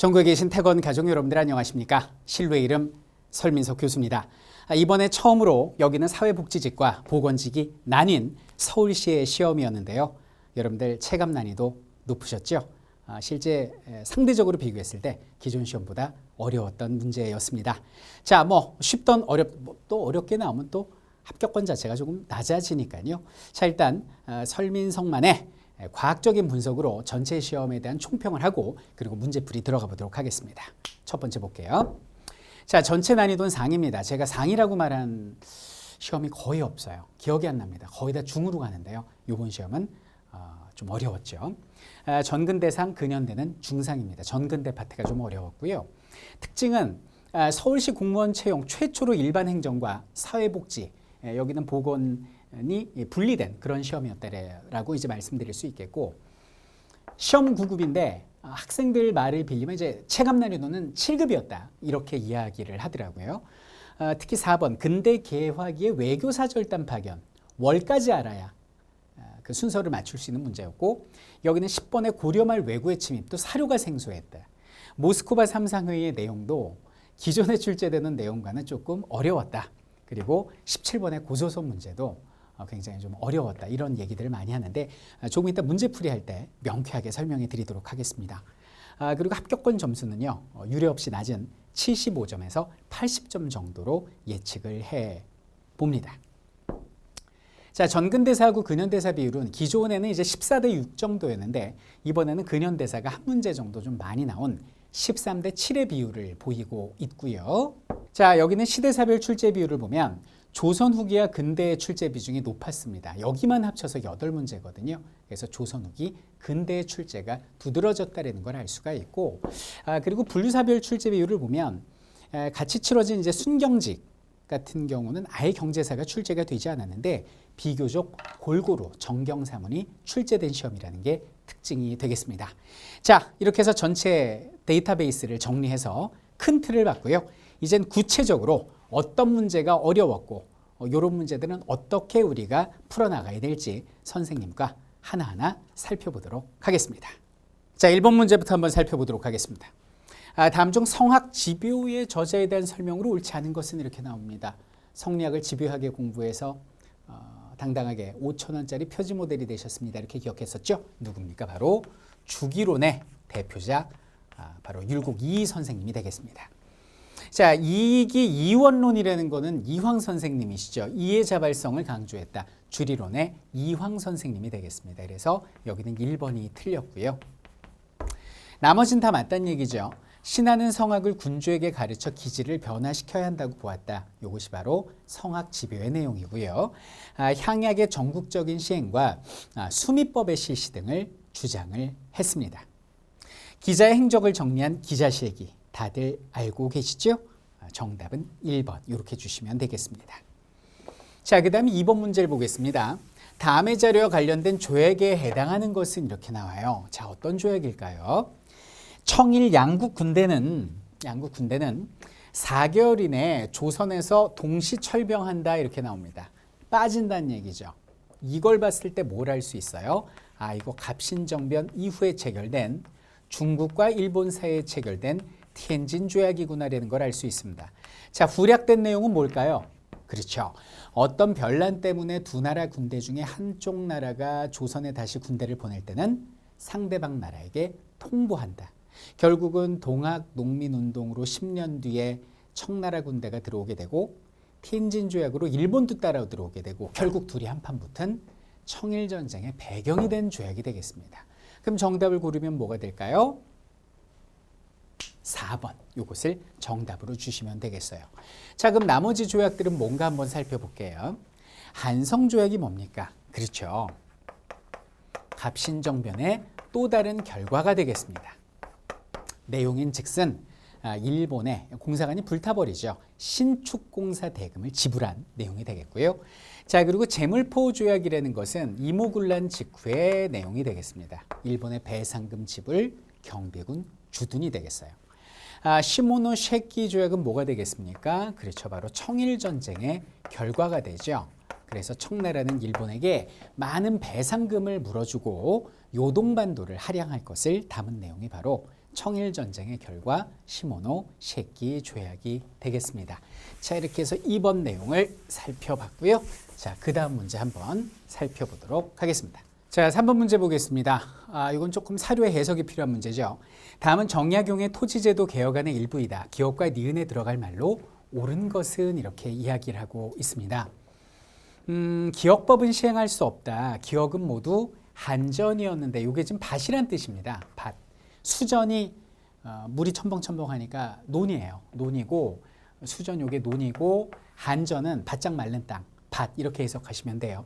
전국에 계신 태권 가족 여러분들 안녕하십니까? 실루의 이름 설민석 교수입니다. 이번에 처음으로 여기는 사회복지직과 보건직이 나뉜 서울시의 시험이었는데요. 여러분들 체감 난이도 높으셨죠? 실제 상대적으로 비교했을 때 기존 시험보다 어려웠던 문제였습니다. 자, 쉽던 또 어렵게 나오면 또 합격권 자체가 조금 낮아지니까요. 자, 일단 설민석만의 과학적인 분석으로 전체 시험에 대한 총평을 하고 그리고 문제풀이 들어가 보도록 하겠습니다. 첫 번째 볼게요. 자, 전체 난이도는 상입니다. 제가 상이라고 말한 시험이 거의 없어요. 기억이 안 납니다. 거의 다 중으로 가는데요. 이번 시험은 좀 어려웠죠. 전근대상, 근현대는 중상입니다. 전근대 파트가 좀 어려웠고요. 특징은 서울시 공무원 채용 최초로 일반 행정과 사회복지, 여기는 보건이 분리된 그런 시험이었다라고 이제 말씀드릴 수 있겠고, 시험 9급인데 학생들 말을 빌리면 이제 체감 난이도는 7급이었다 이렇게 이야기를 하더라고요. 특히 4번 근대 개화기의 외교사 절단 파견 월까지 알아야 그 순서를 맞출 수 있는 문제였고, 여기는 10번의 고려말 외구의 침입도 사료가 생소했다. 모스크바 3상회의의 내용도 기존에 출제되는 내용과는 조금 어려웠다. 그리고 17번의 고소선 문제도 굉장히 좀 어려웠다. 이런 얘기들을 많이 하는데 조금 이따 문제풀이 할 때 명쾌하게 설명해 드리도록 하겠습니다. 그리고 합격권 점수는요, 유례 없이 낮은 75점에서 80점 정도로 예측을 해 봅니다. 자, 전근대사하고 근현대사 비율은 기존에는 이제 14대 6 정도였는데 이번에는 근현대사가 한 문제 정도 좀 많이 나온 13대 7의 비율을 보이고 있고요. 자, 여기는 시대사별 출제 비율을 보면 조선 후기와 근대의 출제 비중이 높았습니다. 여기만 합쳐서 8문제거든요. 그래서 조선 후기, 근대의 출제가 두드러졌다는 걸 알 수가 있고, 그리고 분류사별 출제 비율을 보면 같이 치러진 이제 순경직 같은 경우는 아예 경제사가 출제가 되지 않았는데 비교적 골고루 정경사문이 출제된 시험이라는 게 특징이 되겠습니다. 자, 이렇게 해서 전체 데이터베이스를 정리해서 큰 틀을 봤고요. 이젠 구체적으로 어떤 문제가 어려웠고 이런 문제들은 어떻게 우리가 풀어나가야 될지 선생님과 하나하나 살펴보도록 하겠습니다. 자, 1번 문제부터 한번 살펴보도록 하겠습니다. 다음 중 성학 집요의 저자에 대한 설명으로 옳지 않은 것은 이렇게 나옵니다. 성리학을 집요하게 공부해서 당당하게 5,000원짜리 표지 모델이 되셨습니다. 이렇게 기억했었죠? 누굽니까? 바로 주기론의 대표자 바로 율곡 이희 선생님이 되겠습니다. 자, 이익이 이원론이라는 거는 이황 선생님이시죠. 이의 자발성을 강조했다. 주리론의 이황 선생님이 되겠습니다. 그래서 여기는 1번이 틀렸고요. 나머지는 다 맞다는 얘기죠. 신하는 성학을 군주에게 가르쳐 기질을 변화시켜야 한다고 보았다. 이것이 바로 성학 집요의 내용이고요. 향약의 전국적인 시행과 수미법의 실시 등을 주장을 했습니다. 기자의 행적을 정리한 기자실기 다들 알고 계시죠? 정답은 1번 이렇게 주시면 되겠습니다. 자, 그 다음에 2번 문제를 보겠습니다. 다음의 자료와 관련된 조약에 해당하는 것은 이렇게 나와요. 자, 어떤 조약일까요? 청일 양국 군대는 4개월 이내에 조선에서 동시 철병한다 이렇게 나옵니다. 빠진다는 얘기죠. 이걸 봤을 때 뭘 알 수 있어요? 이거 갑신정변 이후에 체결된 중국과 일본 사이에 체결된 티엔진 조약이구나라는 걸 알 수 있습니다. 자, 후략된 내용은 뭘까요? 그렇죠. 어떤 변란 때문에 두 나라 군대 중에 한쪽 나라가 조선에 다시 군대를 보낼 때는 상대방 나라에게 통보한다. 결국은 동학 농민운동으로 10년 뒤에 청나라 군대가 들어오게 되고 티엔진 조약으로 일본도 따라 들어오게 되고 결국 둘이 한판 붙은 청일전쟁의 배경이 된 조약이 되겠습니다. 그럼 정답을 고르면 뭐가 될까요? 4번 이것을 정답으로 주시면 되겠어요. 자, 그럼 나머지 조약들은 뭔가 한번 살펴볼게요. 한성조약이 뭡니까? 그렇죠. 갑신정변의 또 다른 결과가 되겠습니다. 내용인즉슨 일본의 공사관이 불타버리죠. 신축공사 대금을 지불한 내용이 되겠고요. 자, 그리고 제물포 조약이라는 것은 이모군란 직후의 내용이 되겠습니다. 일본의 배상금 지불, 경비군 주둔이 되겠어요. 시모노세키 조약은 뭐가 되겠습니까? 그렇죠. 바로 청일전쟁의 결과가 되죠. 그래서 청나라는 일본에게 많은 배상금을 물어주고 요동반도를 할양할 것을 담은 내용이 바로 청일전쟁의 결과 시모노 세키 조약이 되겠습니다. 자, 이렇게 해서 2번 내용을 살펴봤고요. 자, 그 다음 문제 한번 살펴보도록 하겠습니다. 자, 3번 문제 보겠습니다. 이건 조금 사료의 해석이 필요한 문제죠. 다음은 정약용의 토지제도 개혁안의 일부이다. 기업과 니은에 들어갈 말로 옳은 것은 이렇게 이야기를 하고 있습니다. 기역법은 시행할 수 없다. 기역은 모두 한전이었는데 이게 지금 밭이란 뜻입니다. 밭. 수전이 물이 첨벙첨벙하니까 논이에요. 논이고 수전 요게 논이고 한전은 바짝 마른 땅, 밭 이렇게 해석하시면 돼요.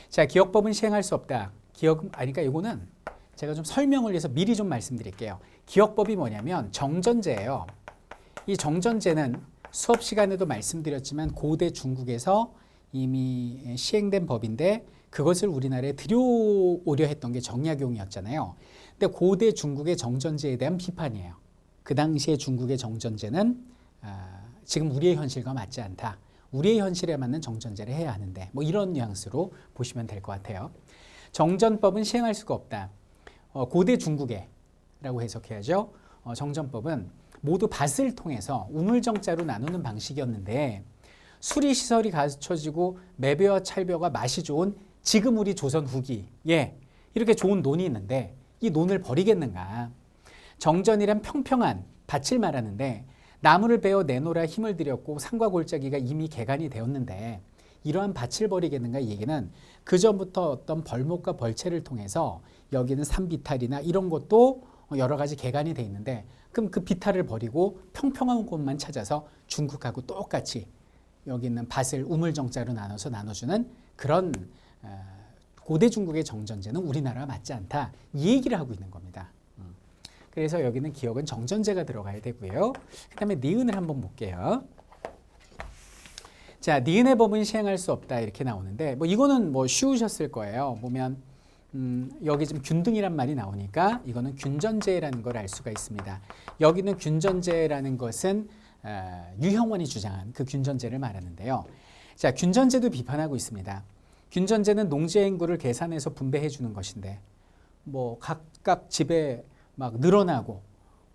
자, 기역법은 시행할 수 없다. 기역은 그러니까 이거는 제가 좀 설명을 위해서 미리 좀 말씀드릴게요. 기역법이 뭐냐면 정전제예요. 이 정전제는 수업 시간에도 말씀드렸지만 고대 중국에서 이미 시행된 법인데 그것을 우리나라에 들여오려 했던 게 정약용이었잖아요. 근데 고대 중국의 정전제에 대한 비판이에요. 그 당시에 중국의 정전제는 지금 우리의 현실과 맞지 않다. 우리의 현실에 맞는 정전제를 해야 하는데 뭐 이런 뉘앙스로 보시면 될 것 같아요. 정전법은 시행할 수가 없다. 고대 중국에라고 해석해야죠. 정전법은 모두 밭을 통해서 우물정자로 나누는 방식이었는데 수리시설이 갖춰지고 매벼와 찰벼가 맛이 좋은 지금 우리 조선 후기에 이렇게 좋은 논이 있는데 이 논을 버리겠는가. 정전이란 평평한 밭을 말하는데 나무를 베어 내놓으라 힘을 들였고 산과 골짜기가 이미 개간이 되었는데 이러한 밭을 버리겠는가. 이 얘기는 그전부터 어떤 벌목과 벌채를 통해서 여기는 산비탈이나 이런 것도 여러 가지 개간이 돼 있는데 그럼 그 비탈을 버리고 평평한 곳만 찾아서 중국하고 똑같이 여기 있는 밭을 우물정자로 나눠주는 그런 고대 중국의 정전제는 우리나라와 맞지 않다. 이 얘기를 하고 있는 겁니다. 그래서 여기는 기역은 정전제가 들어가야 되고요. 그 다음에 니은을 한번 볼게요. 자, 니은의 법은 시행할 수 없다 이렇게 나오는데 뭐 이거는 뭐 쉬우셨을 거예요. 보면 여기 지금 균등이란 말이 나오니까 이거는 균전제라는 걸 알 수가 있습니다. 여기는 균전제라는 것은 유형원이 주장한 그 균전제를 말하는데요. 자, 균전제도 비판하고 있습니다. 균전제는 농지의 인구를 계산해서 분배해 주는 것인데 뭐 각각 집에 막 늘어나고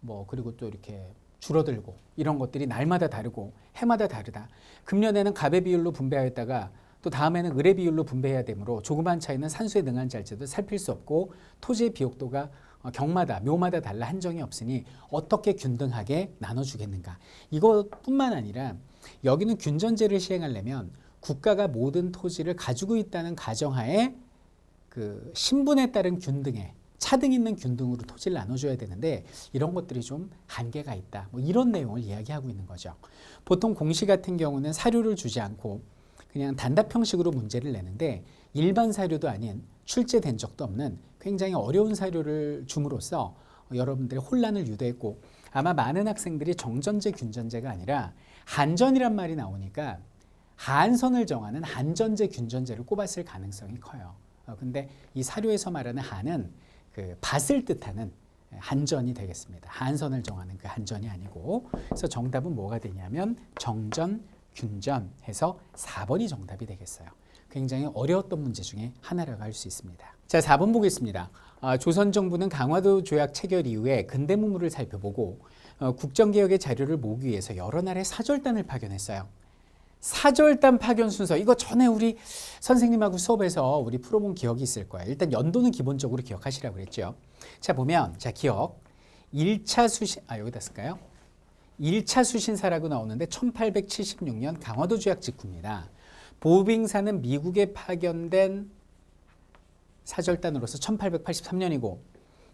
뭐 그리고 또 이렇게 줄어들고 이런 것들이 날마다 다르고 해마다 다르다. 금년에는 갑의 비율로 분배하였다가 또 다음에는 을의 비율로 분배해야 되므로 조그만 차이는 산수에 능한지 할지도 살필 수 없고 토지의 비옥도가 경마다 묘마다 달라 한정이 없으니 어떻게 균등하게 나눠주겠는가. 이것뿐만 아니라 여기는 균전제를 시행하려면 국가가 모든 토지를 가지고 있다는 가정하에 그 신분에 따른 균등에 차등 있는 균등으로 토지를 나눠줘야 되는데 이런 것들이 좀 한계가 있다. 뭐 이런 내용을 이야기하고 있는 거죠. 보통 공시 같은 경우는 사료를 주지 않고 그냥 단답 형식으로 문제를 내는데 일반 사료도 아닌 출제된 적도 없는 굉장히 어려운 사료를 줌으로써 여러분들의 혼란을 유도했고 아마 많은 학생들이 정전제, 균전제가 아니라 한전이란 말이 나오니까 한선을 정하는 한전제, 균전제를 꼽았을 가능성이 커요. 근데 이 사료에서 말하는 한은 그 밭을 뜻하는 한전이 되겠습니다. 한선을 정하는 그 한전이 아니고 그래서 정답은 뭐가 되냐면 정전, 균전 해서 4번이 정답이 되겠어요. 굉장히 어려웠던 문제 중에 하나라고 할 수 있습니다. 자, 4번 보겠습니다. 조선 정부는 강화도 조약 체결 이후에 근대 문물을 살펴보고 국정개혁의 자료를 모으기 위해서 여러 나라의 사절단을 파견했어요. 사절단 파견 순서 이거 전에 우리 선생님하고 수업에서 우리 풀어본 기억이 있을 거예요. 일단 연도는 기본적으로 기억하시라고 그랬죠. 자, 보면 자 기억 1차 수신 여기다 쓸까요? 1차 수신사라고 나오는데 1876년 강화도 조약 직후입니다. 보빙사는 미국에 파견된 사절단으로서 1883년이고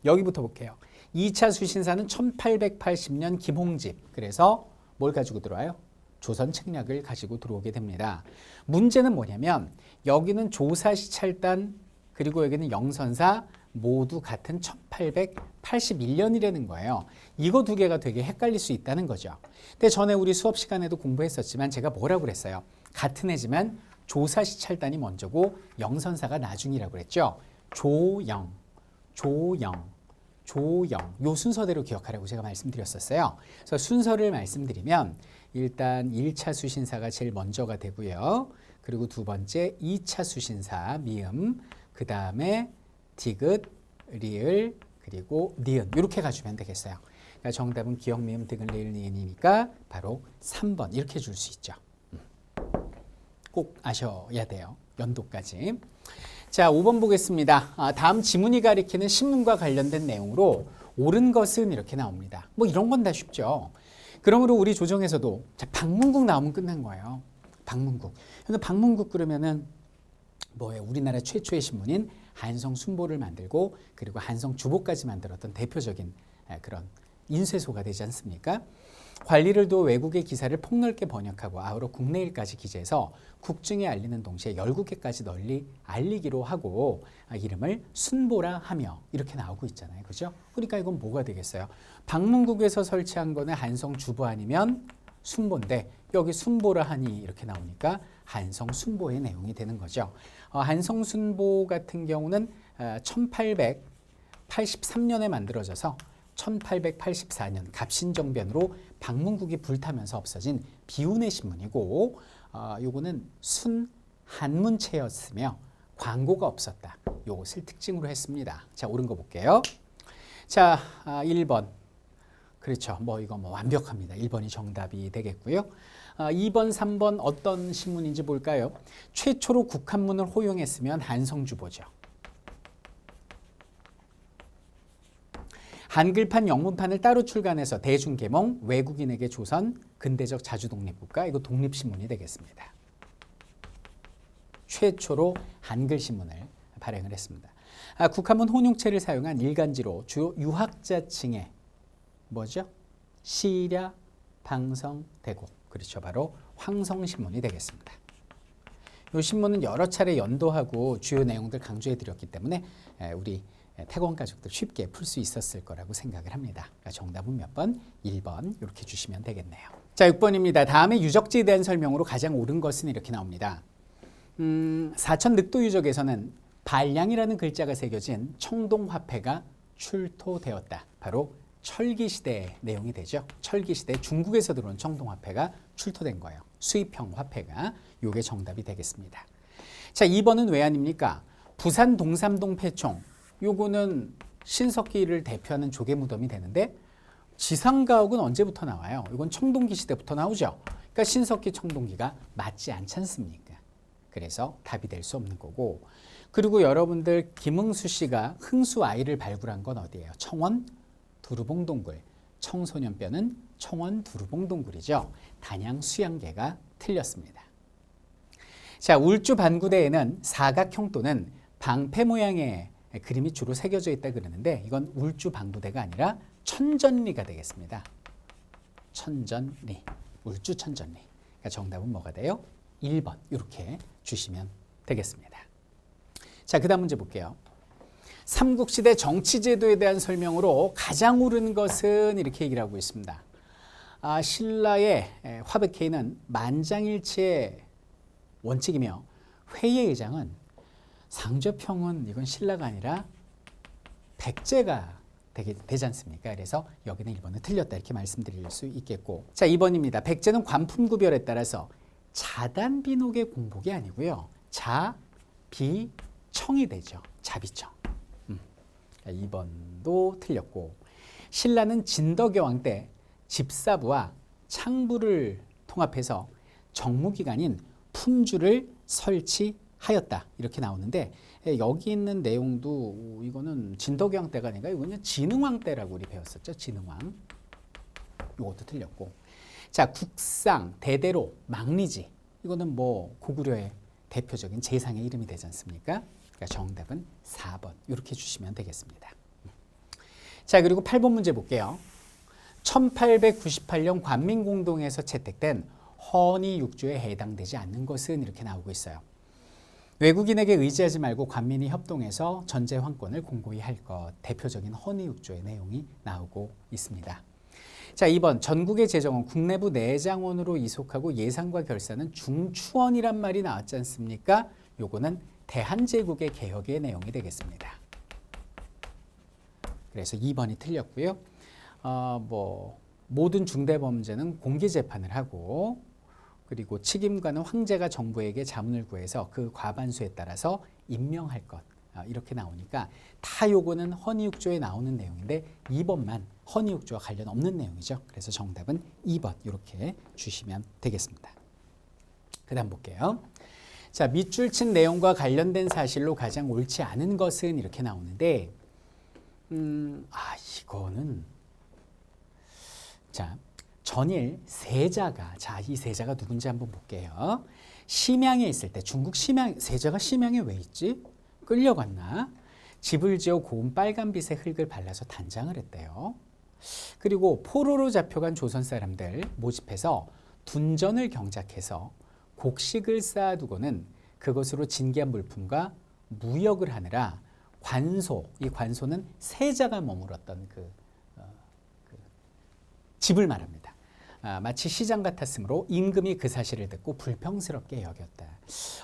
여기부터 볼게요. 2차 수신사는 1880년 김홍집. 그래서 뭘 가지고 들어와요? 조선 책략을 가지고 들어오게 됩니다. 문제는 뭐냐면 여기는 조사시찰단 그리고 여기는 영선사 모두 같은 1881년이라는 거예요. 이거 두 개가 되게 헷갈릴 수 있다는 거죠. 근데 전에 우리 수업 시간에도 공부했었지만 제가 뭐라고 그랬어요? 같은 해지만 조사시찰단이 먼저고 영선사가 나중이라고 그랬죠. 조영 요 순서대로 기억하라고 제가 말씀드렸었어요. 그래서 순서를 말씀드리면 일단 1차 수신사가 제일 먼저가 되고요. 그리고 두 번째 2차 수신사 미음, 그 다음에 디귿, 리을, 그리고 니은 이렇게 가주면 되겠어요. 그러니까 정답은 기역, 미음, 등을 내일 니은이니까 바로 3번 이렇게 줄 수 있죠. 꼭 아셔야 돼요. 연도까지. 자, 5번 보겠습니다. 다음 지문이 가리키는 신문과 관련된 내용으로 옳은 것은 이렇게 나옵니다. 뭐 이런 건 다 쉽죠. 그러므로 우리 조정에서도 자, 방문국 나오면 끝난 거예요. 방문국. 근데 방문국 그러면은 뭐예요? 우리나라 최초의 신문인 한성 순보를 만들고 그리고 한성 주보까지 만들었던 대표적인 그런 인쇄소가 되지 않습니까? 관리를 두어 외국의 기사를 폭넓게 번역하고 아우러 국내일까지 기재해서 국중에 알리는 동시에 열국에까지 널리 알리기로 하고 이름을 순보라 하며 이렇게 나오고 있잖아요. 그죠? 그러니까 이건 뭐가 되겠어요? 방문국에서 설치한 거는 한성 주보 아니면 순보인데 여기 순보라 하니 이렇게 나오니까 한성 순보의 내용이 되는 거죠. 한성 순보 같은 경우는 1883년에 만들어져서 1884년 갑신정변으로 방문국이 불타면서 없어진 비운의 신문이고 요거는 순 한문체였으며 광고가 없었다. 요것을 특징으로 했습니다. 자, 옳은 거 볼게요. 자, 1번. 그렇죠. 이거 완벽합니다. 1번이 정답이 되겠고요. 2번, 3번 어떤 신문인지 볼까요? 최초로 국한문을 호용했으면 한성주보죠. 한글판 영문판을 따로 출간해서 대중개몽, 외국인에게 조선, 근대적 자주독립국가, 이거 독립신문이 되겠습니다. 최초로 한글신문을 발행을 했습니다. 국한문 혼용체를 사용한 일간지로 주요 유학자층의 뭐죠? 시랴, 방성, 대곡. 그렇죠. 바로 황성신문이 되겠습니다. 이 신문은 여러 차례 연도하고 주요 내용들 강조해 드렸기 때문에 우리 태권 가족들 쉽게 풀 수 있었을 거라고 생각을 합니다. 그러니까 정답은 몇 번? 1번 이렇게 주시면 되겠네요. 자, 6번입니다. 다음에 유적지에 대한 설명으로 가장 옳은 것은 이렇게 나옵니다. 사천 늑도 유적에서는 발량이라는 글자가 새겨진 청동화폐가 출토되었다. 바로 철기시대 내용이 되죠. 철기시대 중국에서 들어온 청동화폐가 출토된 거예요. 수입형 화폐가. 요게 정답이 되겠습니다. 자, 2번은 왜 아닙니까? 부산 동삼동 폐총. 요거는 신석기를 대표하는 조개무덤이 되는데 지상가옥은 언제부터 나와요? 이건 청동기 시대부터 나오죠. 그러니까 신석기 청동기가 맞지 않지 않습니까? 그래서 답이 될 수 없는 거고. 그리고 여러분들 김응수 씨가 흥수 아이를 발굴한 건 어디예요? 청원 두루봉동굴. 청소년뼈는 청원 두루봉동굴이죠. 단양 수양계가 틀렸습니다. 자, 울주 반구대에는 사각형 또는 방패 모양의 그림이 주로 새겨져 있다 그러는데 이건 울주 방구대가 아니라 천전리가 되겠습니다. 천전리, 울주 천전리. 그러니까 정답은 뭐가 돼요? 1번 이렇게 주시면 되겠습니다. 자, 그 다음 문제 볼게요. 삼국시대 정치제도에 대한 설명으로 가장 옳은 것은 이렇게 얘기를 하고 있습니다. 신라의 화백회의는 만장일치의 원칙이며 회의의 의장은 상저평은 이건 신라가 아니라 백제가 되지 않습니까? 그래서 여기는 1번은 틀렸다 이렇게 말씀드릴 수 있겠고. 자, 2번입니다. 백제는 관품 구별에 따라서 자단비록의 공복이 아니고요. 자비청이 되죠. 자비청. 2번도 틀렸고. 신라는 진덕여왕 때 집사부와 창부를 통합해서 정무기관인 품주를 설치하였다 이렇게 나오는데 여기 있는 내용도 이거는 진덕여왕 때가 아니라 이거는 진흥왕 때라고 우리 배웠었죠. 진흥왕. 이것도 틀렸고. 자, 국상, 대대로, 망리지. 이거는 뭐 고구려의 대표적인 제상의 이름이 되지 않습니까? 그러니까 정답은 4번 이렇게 주시면 되겠습니다. 자, 그리고 8번 문제 볼게요. 1898년 관민공동에서 채택된 헌의육조에 해당되지 않는 것은 이렇게 나오고 있어요. 외국인에게 의지하지 말고 관민이 협동해서 전제 황권을 공고히 할 것. 대표적인 헌의육조의 내용이 나오고 있습니다. 자, 2번 전국의 재정은 국내부 내장원으로 이속하고 예산과 결산은 중추원이란 말이 나왔지 않습니까? 요거는 대한제국의 개혁의 내용이 되겠습니다. 그래서 2번이 틀렸고요. 모든 중대범죄는 공개재판을 하고 그리고 책임과는 황제가 정부에게 자문을 구해서 그 과반수에 따라서 임명할 것. 이렇게 나오니까 다 요거는 헌의육조에 나오는 내용인데 2번만 허니옥조와 관련 없는 내용이죠. 그래서 정답은 2번 이렇게 주시면 되겠습니다. 그 다음 볼게요. 자, 밑줄 친 내용과 관련된 사실로 가장 옳지 않은 것은 이렇게 나오는데 이거는 자, 전일 세자가 이 세자가 누군지 한번 볼게요. 심양에 있을 때 중국 세자가 심양에 왜 있지? 끌려갔나? 집을 지어 고운 빨간빛의 흙을 발라서 단장을 했대요. 그리고 포로로 잡혀간 조선 사람들 모집해서 둔전을 경작해서 곡식을 쌓아두고는 그것으로 진귀한 물품과 무역을 하느라 이 관소는 세자가 머물었던 그 집을 말합니다. 마치 시장 같았으므로 임금이 그 사실을 듣고 불평스럽게 여겼다.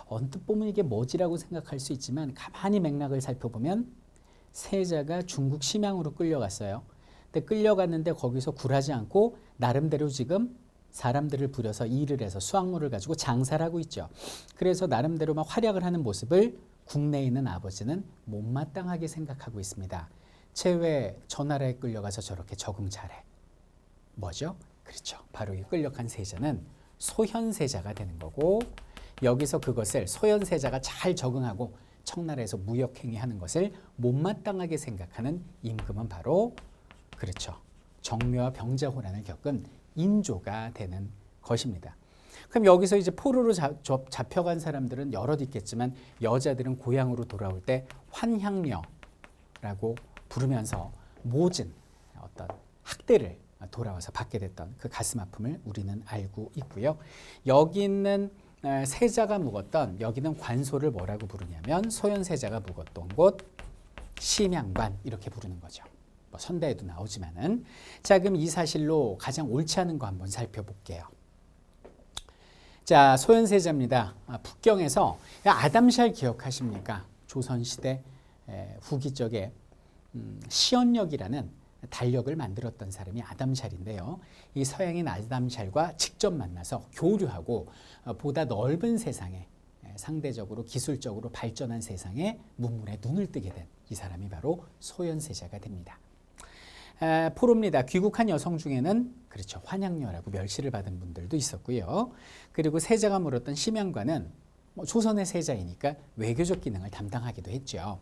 언뜻 보면 이게 뭐지라고 생각할 수 있지만 가만히 맥락을 살펴보면 세자가 중국 심양으로 끌려갔어요. 근데 끌려갔는데 거기서 굴하지 않고 나름대로 지금 사람들을 부려서 일을 해서 수확물을 가지고 장사를 하고 있죠. 그래서 나름대로 막 활약을 하는 모습을 국내에 있는 아버지는 못마땅하게 생각하고 있습니다. 쟤 왜 저 나라에 끌려가서 저렇게 적응 잘해? 뭐죠? 그렇죠. 바로 이 끌려간 세자는 소현세자가 되는 거고, 여기서 그것을 소현세자가 잘 적응하고 청나라에서 무역행위하는 것을 못마땅하게 생각하는 임금은 바로 그렇죠. 정묘와 병자호란을 겪은 인조가 되는 것입니다. 그럼 여기서 이제 포로로 잡혀간 사람들은 여럿 있겠지만 여자들은 고향으로 돌아올 때 환향녀라고 부르면서 모진 어떤 학대를 돌아와서 받게 됐던 그 가슴 아픔을 우리는 알고 있고요. 여기 있는 세자가 묵었던 여기는 관소를 뭐라고 부르냐면 소현세자가 묵었던 곳 심양관 이렇게 부르는 거죠. 뭐 선대에도 나오지만은 자, 그럼 이 사실로 가장 옳지 않은 거 한번 살펴볼게요. 자, 소현세자입니다. 북경에서 아담샬 기억하십니까? 조선시대 후기 쪽에 시언역이라는 달력을 만들었던 사람이 아담샬인데요. 이 서양인 아담샬과 직접 만나서 교류하고 보다 넓은 세상에 상대적으로 기술적으로 발전한 세상에 문물에 눈을 뜨게 된 이 사람이 바로 소현세자가 됩니다. 포로입니다. 귀국한 여성 중에는 그렇죠. 환양녀라고 멸시를 받은 분들도 있었고요. 그리고 세자가 물었던 심양관은 조선의 세자이니까 외교적 기능을 담당하기도 했죠.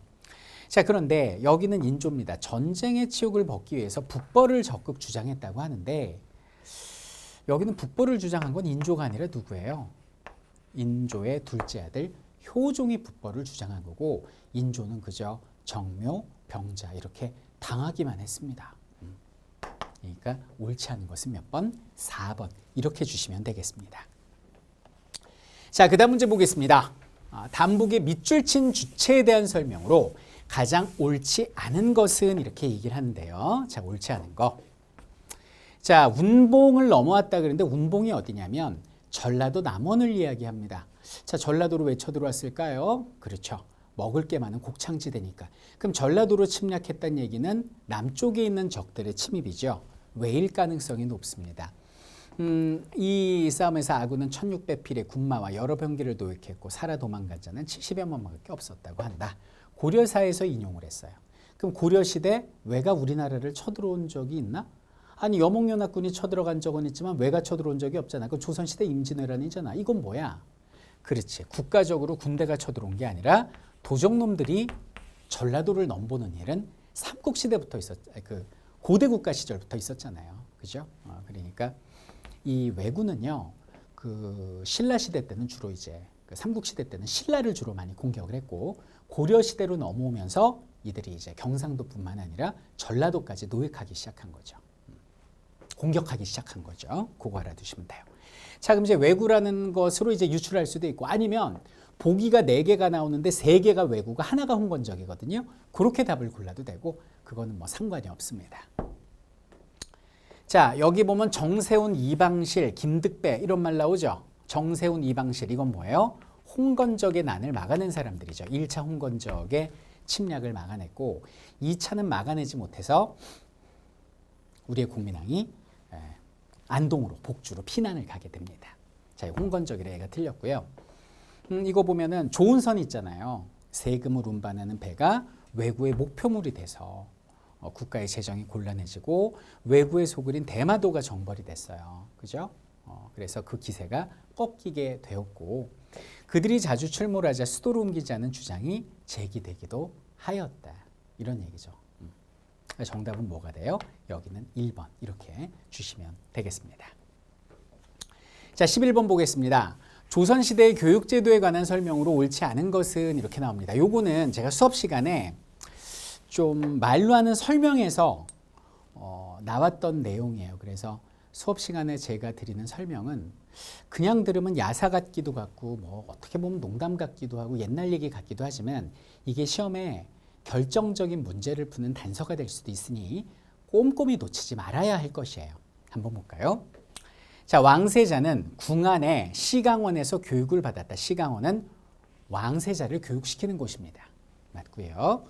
자, 그런데 여기는 인조입니다. 전쟁의 치욕을 벗기 위해서 북벌을 적극 주장했다고 하는데 여기는 북벌을 주장한 건 인조가 아니라 누구예요? 인조의 둘째 아들 효종이 북벌을 주장한 거고 인조는 그저 정묘, 병자 이렇게 당하기만 했습니다. 그러니까 옳지 않은 것은 몇 번? 4번 이렇게 주시면 되겠습니다. 자, 그 다음 문제 보겠습니다. 단복의 밑줄 친 주체에 대한 설명으로 가장 옳지 않은 것은 이렇게 얘기를 하는데요. 자, 옳지 않은 거. 자, 운봉을 넘어왔다 그랬는데 운봉이 어디냐면 전라도 남원을 이야기합니다. 자, 전라도로 왜 쳐들어왔을까요? 그렇죠. 먹을 게 많은 곡창지대니까. 그럼 전라도로 침략했다는 얘기는 남쪽에 있는 적들의 침입이죠. 왜일 가능성이 높습니다. 이 싸움에서 아군은 1600필의 군마와 여러 병기를 도획했고 살아 도망간 자는 70여 명밖에 없었다고 한다. 고려사에서 인용을 했어요. 그럼 고려시대 왜가 우리나라를 쳐들어온 적이 있나? 아니, 여몽연합군이 쳐들어간 적은 있지만 왜가 쳐들어온 적이 없잖아. 그 조선시대 임진왜란이잖아. 이건 뭐야? 그렇지. 국가적으로 군대가 쳐들어온 게 아니라 도적놈들이 전라도를 넘보는 일은 삼국시대부터 그 고대 국가 시절부터 있었잖아요. 그죠? 그러니까 이 왜군은요, 그 신라 시대 때는 주로 이제 그 삼국시대 때는 신라를 주로 많이 공격을 했고 고려 시대로 넘어오면서 이들이 이제 경상도뿐만 아니라 전라도까지 노획하기 시작한 거죠. 공격하기 시작한 거죠. 그거 알아두시면 돼요. 자, 그럼 이제 왜구라는 것으로 이제 유출할 수도 있고 아니면 보기가 4개가 나오는데 3개가 왜구가 하나가 홍건적이거든요. 그렇게 답을 골라도 되고 그거는 뭐 상관이 없습니다. 자, 여기 보면 정세훈, 이방실, 김득배 이런 말 나오죠. 정세훈, 이방실 이건 뭐예요? 홍건적의 난을 막아낸 사람들이죠. 1차 홍건적의 침략을 막아냈고 2차는 막아내지 못해서 우리의 국민왕이 안동으로 복주로 피난을 가게 됩니다. 자, 홍건적이라 얘가 틀렸고요. 이거 보면은 좋은 선 있잖아요. 세금을 운반하는 배가 왜구의 목표물이 돼서 국가의 재정이 곤란해지고 외구의 소굴인 대마도가 정벌이 됐어요. 그죠? 그래서 그 기세가 꺾이게 되었고 그들이 자주 출몰하자 수도로 옮기자는 주장이 제기되기도 하였다. 이런 얘기죠. 정답은 뭐가 돼요? 여기는 1번 이렇게 주시면 되겠습니다. 자, 11번 보겠습니다. 조선시대의 교육제도에 관한 설명으로 옳지 않은 것은 이렇게 나옵니다. 요거는 제가 수업 시간에 좀 말로 하는 설명에서 나왔던 내용이에요. 그래서 수업 시간에 제가 드리는 설명은 그냥 들으면 야사 같기도 같고 뭐 어떻게 보면 농담 같기도 하고 옛날 얘기 같기도 하지만 이게 시험에 결정적인 문제를 푸는 단서가 될 수도 있으니 꼼꼼히 놓치지 말아야 할 것이에요. 한번 볼까요? 자, 왕세자는 궁안의 시강원에서 교육을 받았다. 시강원은 왕세자를 교육시키는 곳입니다. 맞고요.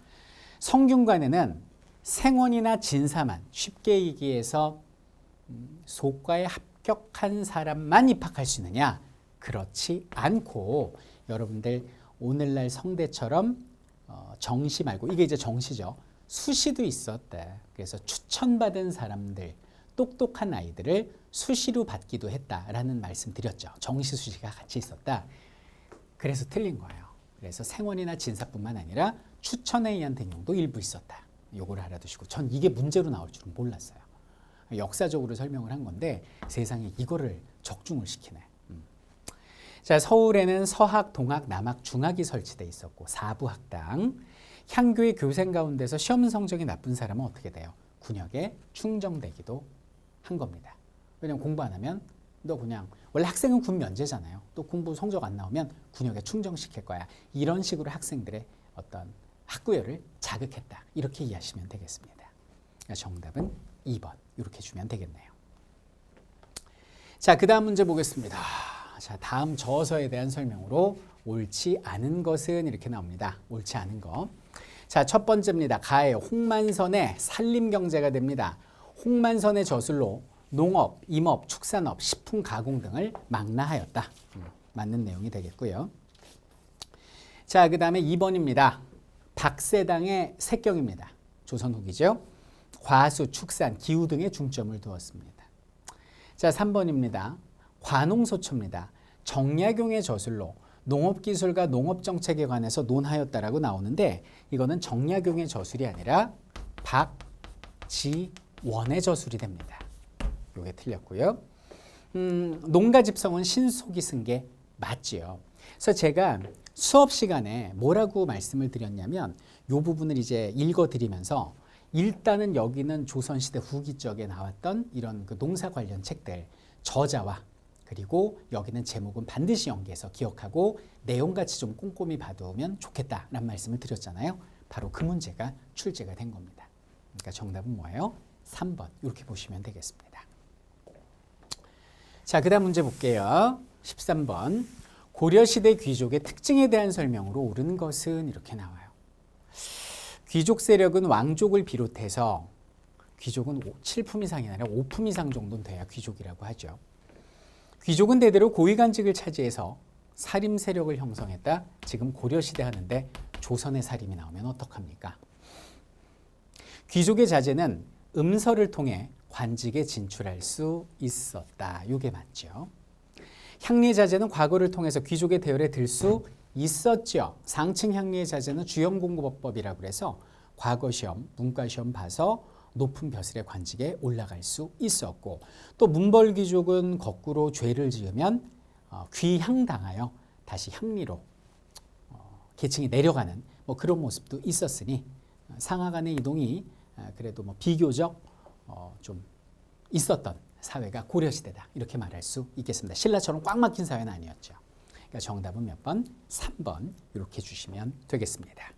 성균관에는 생원이나 진사만, 쉽게 얘기해서 소과에 합격한 사람만 입학할 수 있느냐? 그렇지 않고 여러분들 오늘날 성대처럼 정시 말고 이게 이제 정시죠. 수시도 있었다. 그래서 추천받은 사람들, 똑똑한 아이들을 수시로 받기도 했다라는 말씀 드렸죠. 정시 수시가 같이 있었다. 그래서 틀린 거예요. 그래서 생원이나 진사뿐만 아니라 추천에 의한 등용도 일부 있었다. 요거를 알아두시고 전 이게 문제로 나올 줄은 몰랐어요. 역사적으로 설명을 한 건데 세상에 이거를 적중을 시키네. 자, 서울에는 서학, 동학, 남학, 중학이 설치돼 있었고 4부 학당. 향교의 교생 가운데서 시험 성적이 나쁜 사람은 어떻게 돼요? 군역에 충정되기도 한 겁니다. 왜냐면 공부 안 하면 너 그냥 원래 학생은 군 면제잖아요. 또 공부 성적 안 나오면 군역에 충정시킬 거야. 이런 식으로 학생들의 어떤 학구열을 자극했다. 이렇게 이해하시면 되겠습니다. 정답은 2번 이렇게 주면 되겠네요. 자, 그 다음 문제 보겠습니다. 자, 다음 저서에 대한 설명으로 옳지 않은 것은 이렇게 나옵니다. 옳지 않은 거. 자, 첫 번째입니다. 가해 홍만선의 산림경제가 됩니다. 홍만선의 저술로 농업, 임업, 축산업, 식품 가공 등을 망라하였다. 맞는 내용이 되겠고요. 자, 그 다음에 2번입니다. 박세당의 색경입니다. 조선 후기죠. 과수, 축산, 기후 등에 중점을 두었습니다. 자, 3번입니다. 관홍소초입니다. 정약용의 저술로 농업기술과 농업정책에 관해서 논하였다라고 나오는데 이거는 정약용의 저술이 아니라 박지원의 저술이 됩니다. 요게 틀렸고요. 농가집성은 신속이 쓴 게 맞지요. 그래서 제가 수업 시간에 뭐라고 말씀을 드렸냐면 이 부분을 이제 읽어드리면서 일단은 여기는 조선시대 후기 쪽에 나왔던 이런 그 농사 관련 책들 저자와 그리고 여기는 제목은 반드시 연기해서 기억하고 내용같이 좀 꼼꼼히 봐두면 좋겠다라는 말씀을 드렸잖아요. 바로 그 문제가 출제가 된 겁니다. 그러니까 정답은 뭐예요? 3번 이렇게 보시면 되겠습니다. 자, 그 다음 문제 볼게요. 13번. 고려시대 귀족의 특징에 대한 설명으로 옳은 것은 이렇게 나와요. 귀족 세력은 왕족을 비롯해서 귀족은 7품 이상이 아니라 5품 이상 정도는 돼야 귀족이라고 하죠. 귀족은 대대로 고위관직을 차지해서 사림 세력을 형성했다. 지금 고려시대 하는데 조선의 사림이 나오면 어떡합니까? 귀족의 자제는 음서를 통해 관직에 진출할 수 있었다. 이게 맞죠. 향리의 자제는 과거를 통해서 귀족의 대열에 들 수 있었죠. 상층 향리의 자제는 주영공부법이라고 해서 과거 시험, 문과 시험 봐서 높은 벼슬의 관직에 올라갈 수 있었고 또 문벌 귀족은 거꾸로 죄를 지으면 귀향당하여 다시 향리로 계층이 내려가는 뭐 그런 모습도 있었으니 상하 간의 이동이 그래도 뭐 비교적 좀 있었던 사회가 고려시대다 이렇게 말할 수 있겠습니다. 신라처럼 꽉 막힌 사회는 아니었죠. 그러니까 정답은 몇 번? 3번 이렇게 주시면 되겠습니다.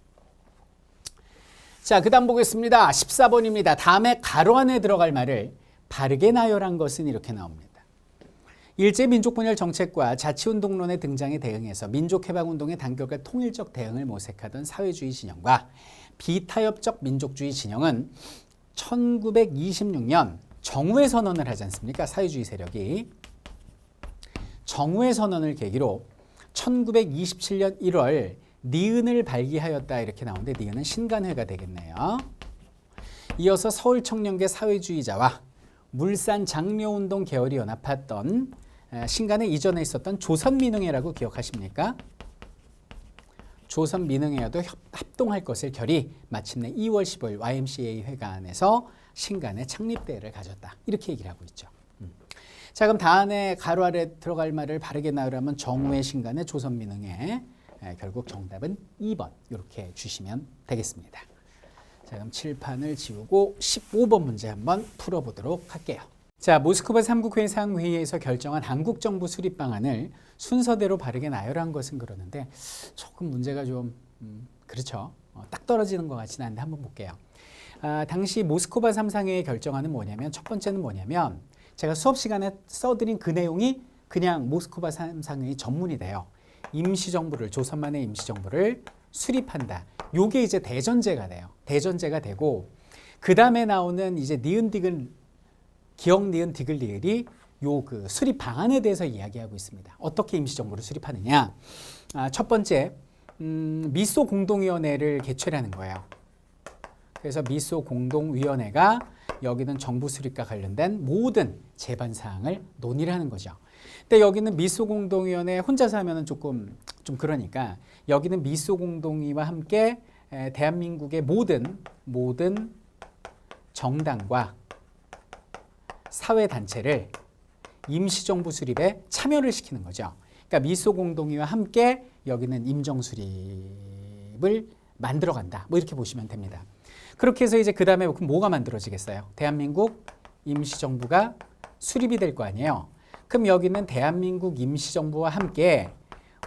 자, 그 다음 보겠습니다. 14번입니다. 다음에 가로 안에 들어갈 말을 바르게 나열한 것은 이렇게 나옵니다. 일제 민족분열 정책과 자치운동론의 등장에 대응해서 민족해방운동의 단결과 통일적 대응을 모색하던 사회주의 진영과 비타협적 민족주의 진영은 1926년 정우회 선언을 하지 않습니까? 사회주의 세력이. 정우회 선언을 계기로 1927년 1월 니은을 발기하였다 이렇게 나오는데 니은은 신간회가 되겠네요. 이어서 서울청년계 사회주의자와 물산 장려운동 계열이 연합했던 신간에 이전에 있었던 조선민흥회라고 기억하십니까? 조선민흥회와도 합동할 것을 결의, 마침내 2월 15일 YMCA 회관에서 신간의 창립대회를 가졌다. 이렇게 얘기를 하고 있죠. 자, 그럼 다음에 가로 아래 들어갈 말을 바르게 나열하면 정우의 신간의 조선민흥회, 결국 정답은 2번 이렇게 주시면 되겠습니다. 자, 그럼 칠판을 지우고 15번 문제 한번 풀어보도록 할게요. 자, 모스크바 3국 회상회의에서 결정한 한국 정부 수립 방안을 순서대로 바르게 나열한 것은 그러는데 조금 문제가 좀 그렇죠. 딱 떨어지는 것 같지는 않은데 한번 볼게요. 당시 모스크바 3상회의 결정안은 뭐냐면 첫 번째는 뭐냐면 제가 수업 시간에 써드린 그 내용이 그냥 모스크바 3상회의 전문이 돼요. 임시정부를, 조선만의 임시정부를 수립한다. 요게 이제 대전제가 돼요. 대전제가 되고 그 다음에 나오는 이제 니은 디귿 기억 니은 디귿 리을이 요 그 수립 방안에 대해서 이야기하고 있습니다. 어떻게 임시정부를 수립하느냐? 첫 번째 미소 공동위원회를 개최하는 거예요. 그래서 미소 공동위원회가 여기는 정부 수립과 관련된 모든 제반 사항을 논의를 하는 거죠. 근데 여기는 미소 공동위원회 혼자서 하면은 좀 그러니까 여기는 미소 공동위와 함께 대한민국의 모든 정당과 사회단체를 임시정부 수립에 참여를 시키는 거죠. 그러니까 미소공동위와 함께 여기는 임정수립을 만들어간다. 뭐 이렇게 보시면 됩니다. 그렇게 해서 이제 그 다음에 뭐가 만들어지겠어요? 대한민국 임시정부가 수립이 될 거 아니에요. 그럼 여기는 대한민국 임시정부와 함께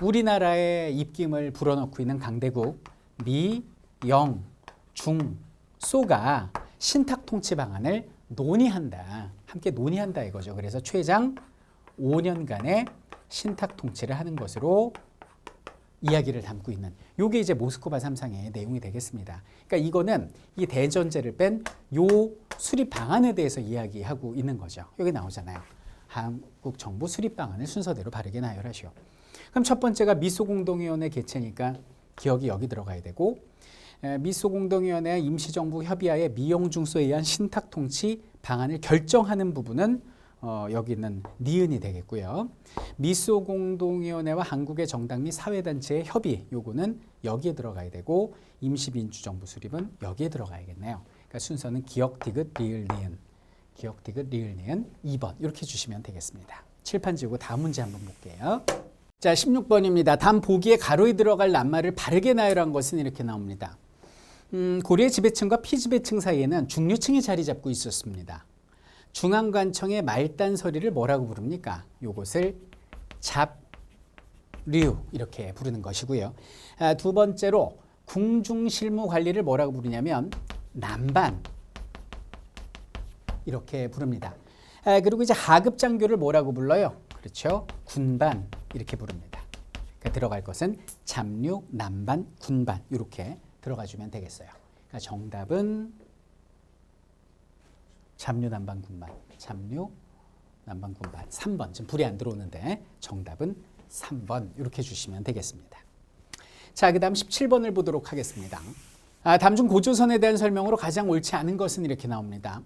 우리나라의 입김을 불어넣고 있는 강대국 미, 영, 중, 소가 신탁통치 방안을 논의한다. 함께 논의한다 이거죠. 그래서 최장 5년간의 신탁통치를 하는 것으로 이야기를 담고 있는 요게 이제 모스크바 3상의 내용이 되겠습니다. 그러니까 이거는 이 대전제를 뺀 요 수립 방안에 대해서 이야기하고 있는 거죠. 여기 나오잖아요. 한국 정부 수립 방안을 순서대로 바르게 나열하시오. 그럼 첫 번째가 미소공동위원회 개최니까 기억이 여기 들어가야 되고 미소공동위원회 임시정부 협의하에 미영중소에 의한 신탁통치 방안을 결정하는 부분은 여기 있는 니은이 되겠고요. 미소공동위원회와 한국의 정당 및 사회단체의 협의 요거는 여기에 들어가야 되고 임시민주정부 수립은 여기에 들어가야겠네요. 그러니까 순서는 기억 디귿 리을 니은 기억 디귿 리을 니은 2번 이렇게 주시면 되겠습니다. 칠판 지우고 다음 문제 한번 볼게요. 자, 16번입니다. 다음 보기에 가로에 들어갈 낱말을 바르게 나열한 것은 이렇게 나옵니다. 고려 지배층과 피지배층 사이에는 중류층이 자리 잡고 있었습니다. 중앙관청의 말단 서리를 뭐라고 부릅니까? 요것을 잡류 이렇게 부르는 것이고요. 두 번째로 궁중실무 관리를 뭐라고 부르냐면 남반 이렇게 부릅니다. 그리고 이제 하급장교를 뭐라고 불러요? 그렇죠. 군반 이렇게 부릅니다. 그러니까 들어갈 것은 잡류, 남반, 군반 이렇게 들어가주면 되겠어요. 그러니까 정답은 잡류, 남반, 군반. 잡류, 남반, 군반. 3번. 지금 불이 안 들어오는데 정답은 3번 이렇게 주시면 되겠습니다. 자, 그 다음 17번을 보도록 하겠습니다. 다음 중 고조선에 대한 설명으로 가장 옳지 않은 것은 이렇게 나옵니다.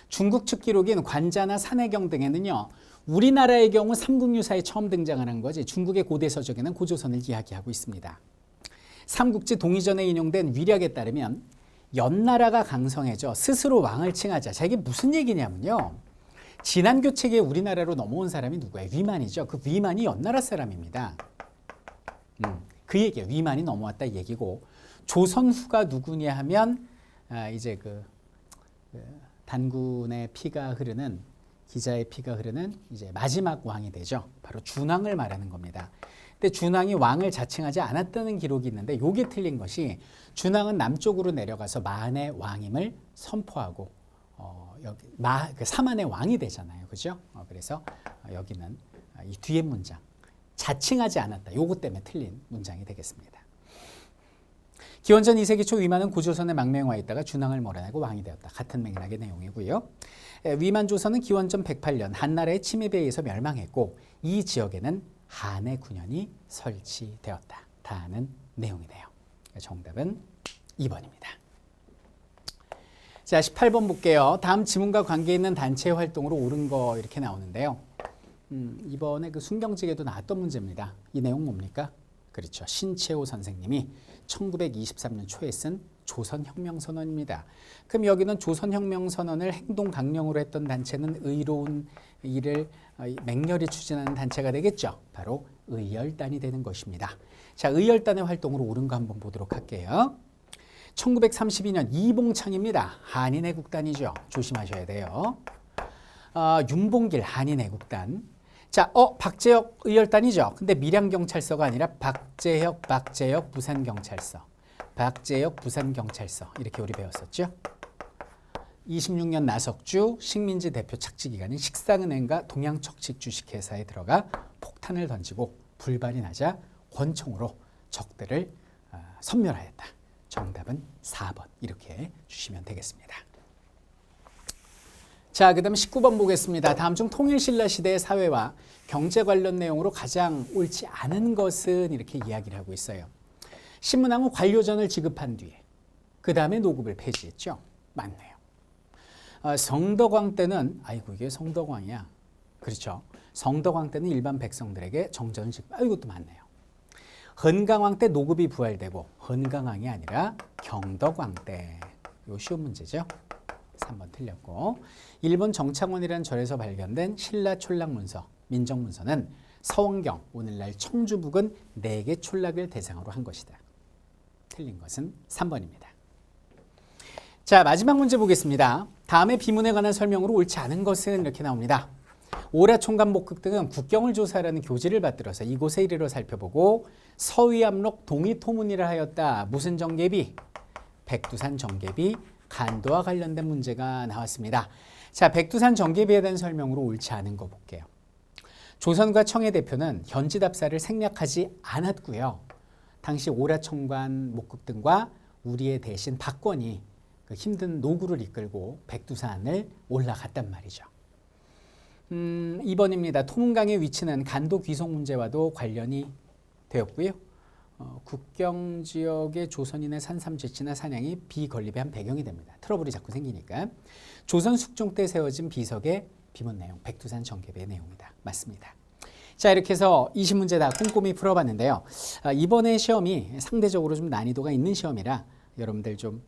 중국 측 기록인 관자나 산해경 등에는요. 우리나라의 경우 삼국유사에 처음 등장하는 거지 중국의 고대 서적에는 고조선을 이야기하고 있습니다. 삼국지 동의전에 인용된 위략에 따르면 연나라가 강성해져 스스로 왕을 칭하자. 자, 이게 무슨 얘기냐면요. 지난 교체기에 우리나라로 넘어온 사람이 누구예요? 위만이죠. 그 위만이 연나라 사람입니다. 그 얘기예요. 위만이 넘어왔다 이 얘기고 조선 후가 누구냐 하면 이제 그 단군의 피가 흐르는 기자의 피가 흐르는 이제 마지막 왕이 되죠. 바로 준왕을 말하는 겁니다. 근데 준왕이 왕을 자칭하지 않았다는 기록이 있는데 요게 틀린 것이 준왕은 남쪽으로 내려가서 만의 왕임을 선포하고 여기 사만의 왕이 되잖아요. 그죠? 그래서 여기는 이 뒤에 문장 자칭하지 않았다. 요것 때문에 틀린 문장이 되겠습니다. 기원전 2세기 초 위만은 고조선의 망명에 와 있다가 준왕을 몰아내고 왕이 되었다. 같은 맥락의 내용이고요. 위만 조선은 기원전 108년 한나라의 침입에 의해서 멸망했고 이 지역에는 한의 군현이 설치되었다. 다 아는 내용이네요. 정답은 2번입니다. 자, 18번 볼게요. 다음 지문과 관계 있는 단체 활동으로 옳은 거 이렇게 나오는데요. 이번에 그 순경직에도 나왔던 문제입니다. 이 내용 뭡니까? 그렇죠. 신채호 선생님이 1923년 초에 쓴 조선혁명선언입니다. 그럼 여기는 조선혁명선언을 행동 강령으로 했던 단체는 의로운 일을 맹렬히 추진하는 단체가 되겠죠. 바로 의열단이 되는 것입니다. 자, 의열단의 활동으로 옳은 거 한번 보도록 할게요. 1932년 이봉창입니다. 한인애국단이죠. 조심하셔야 돼요. 윤봉길 한인애국단. 자, 박재혁 의열단이죠. 근데 밀양경찰서가 아니라 박재혁 부산경찰서. 박재혁 부산경찰서. 이렇게 우리 배웠었죠. 26년 나석주 식민지 대표 착지기관인 식상은행과 동양척식 주식회사에 들어가 폭탄을 던지고 불발이 나자 권총으로 적들을 섬멸하였다. 정답은 4번 이렇게 주시면 되겠습니다. 자, 그 다음 19번 보겠습니다. 다음 중 통일신라 시대의 사회와 경제 관련 내용으로 가장 옳지 않은 것은 이렇게 이야기를 하고 있어요. 신문왕은 관료전을 지급한 뒤에 그 다음에 노급을 폐지했죠. 맞네요. 성덕왕 때는 아이고 이게 성덕왕이야. 그렇죠. 성덕왕 때는 일반 백성들에게 정전을 지급. 이것도 맞네요. 헌강왕 때 노급이 부활되고 헌강왕이 아니라 경덕왕 때. 요 쉬운 문제죠. 3번 틀렸고. 일본 정창원이라는 절에서 발견된 신라 촌락 문서, 민정 문서는 서원경, 오늘날 청주 부근 4개 촌락을 대상으로 한 것이다. 틀린 것은 3번입니다. 자, 마지막 문제 보겠습니다. 다음의 비문에 관한 설명으로 옳지 않은 것은 이렇게 나옵니다. 오라 총감 목극 등은 국경을 조사하라는 교지를 받들어서 이곳에 이르러 살펴보고 서위암록 동의토문이라 하였다. 무슨 정계비? 백두산 정계비 간도와 관련된 문제가 나왔습니다. 자, 백두산 정계비에 대한 설명으로 옳지 않은 거 볼게요. 조선과 청해 대표는 현지 답사를 생략하지 않았고요. 당시 오라 총관 목극 등과 우리의 대신 박권이 그 힘든 노구를 이끌고 백두산을 올라갔단 말이죠. 2번입니다. 토문강의 위치는 간도 귀속 문제와도 관련이 되었고요. 국경 지역의 조선인의 산삼질치나 사냥이 비건립의 한 배경이 됩니다. 트러블이 자꾸 생기니까. 조선 숙종 때 세워진 비석의 비문 내용, 백두산 정계비의 내용이다. 맞습니다. 자, 이렇게 해서 20문제 다 꼼꼼히 풀어봤는데요. 이번에 시험이 상대적으로 좀 난이도가 있는 시험이라 여러분들 좀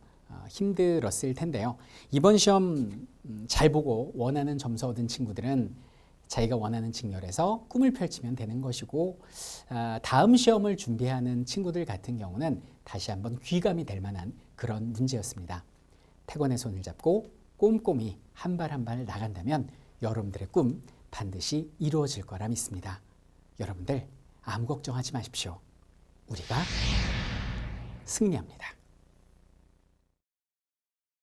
힘들었을 텐데요. 이번 시험 잘 보고 원하는 점수 얻은 친구들은 자기가 원하는 직렬에서 꿈을 펼치면 되는 것이고, 다음 시험을 준비하는 친구들 같은 경우는 다시 한번 귀감이 될 만한 그런 문제였습니다. 태권의 손을 잡고 꼼꼼히 한 발 한 발 나간다면 여러분들의 꿈 반드시 이루어질 거라 믿습니다. 여러분들 아무 걱정하지 마십시오. 우리가 승리합니다.